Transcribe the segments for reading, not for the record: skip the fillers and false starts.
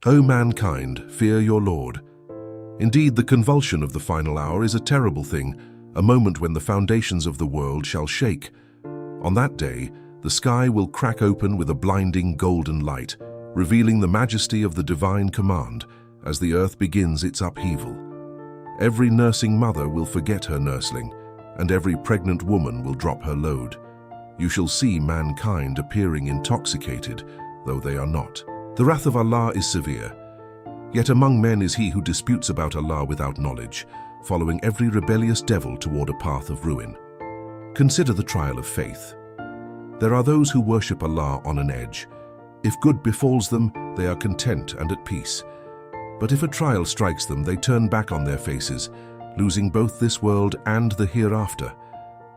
O mankind, fear your Lord. Indeed, the convulsion of the final hour is a terrible thing, a moment when the foundations of the world shall shake. On that day, the sky will crack open with a blinding golden light, revealing the majesty of the divine command as the earth begins its upheaval. Every nursing mother will forget her nursling, and every pregnant woman will drop her load. You shall see mankind appearing intoxicated, though they are not. The wrath of Allah is severe. Yet among men is he who disputes about Allah without knowledge, following every rebellious devil toward a path of ruin. Consider the trial of faith. There are those who worship Allah on an edge. If good befalls them, they are content and at peace. But if a trial strikes them, they turn back on their faces, losing both this world and the hereafter.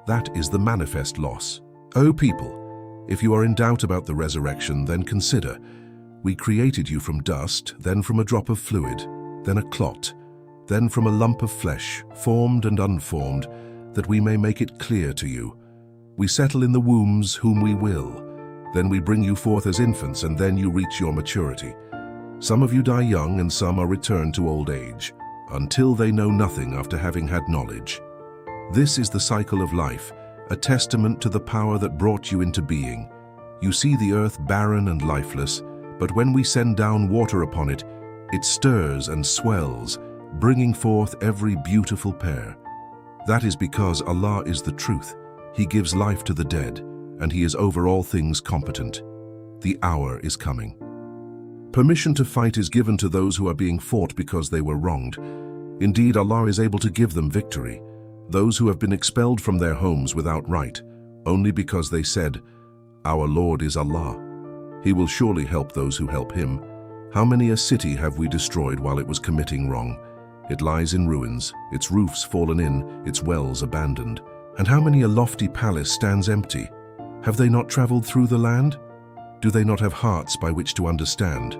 That is the manifest loss. O people, if you are in doubt about the resurrection, then consider. We created you from dust, then from a drop of fluid, then a clot, then from a lump of flesh, formed and unformed, that we may make it clear to you. We settle in the wombs whom we will. Then we bring you forth as infants, and then you reach your maturity. Some of you die young, and some are returned to old age, until they know nothing after having had knowledge. This is the cycle of life, a testament to the power that brought you into being. You see the earth barren and lifeless, but when we send down water upon it, it stirs and swells, bringing forth every beautiful pair. That is because Allah is the truth. He gives life to the dead, and He is over all things competent. The hour is coming. Permission to fight is given to those who are being fought because they were wronged. Indeed, Allah is able to give them victory. Those who have been expelled from their homes without right, only because they said, "Our Lord is Allah. He will surely help those who help Him." How many a city have we destroyed while it was committing wrong? It lies in ruins, its roofs fallen in, its wells abandoned. And how many a lofty palace stands empty? Have they not traveled through the land? Do they not have hearts by which to understand?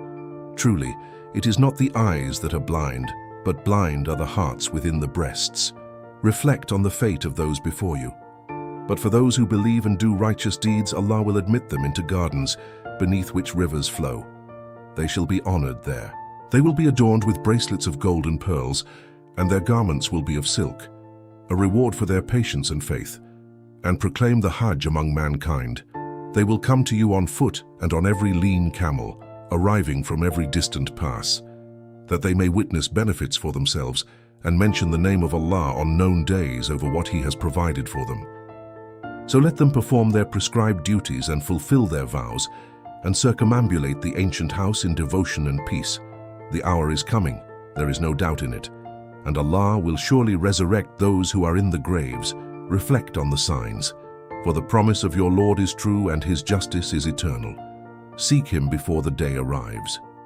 Truly, it is not the eyes that are blind, but blind are the hearts within the breasts. Reflect on the fate of those before you. But for those who believe and do righteous deeds, Allah will admit them into gardens, beneath which rivers flow. They shall be honored there. They will be adorned with bracelets of gold and pearls, and their garments will be of silk, a reward for their patience and faith. And proclaim the Hajj among mankind. They will come to you on foot and on every lean camel, arriving from every distant pass, that they may witness benefits for themselves and mention the name of Allah on known days over what He has provided for them. So let them perform their prescribed duties and fulfill their vows, and circumambulate the ancient house in devotion and peace. The hour is coming, there is no doubt in it, and Allah will surely resurrect those who are in the graves. Reflect on the signs, for the promise of your Lord is true and His justice is eternal. Seek Him before the day arrives.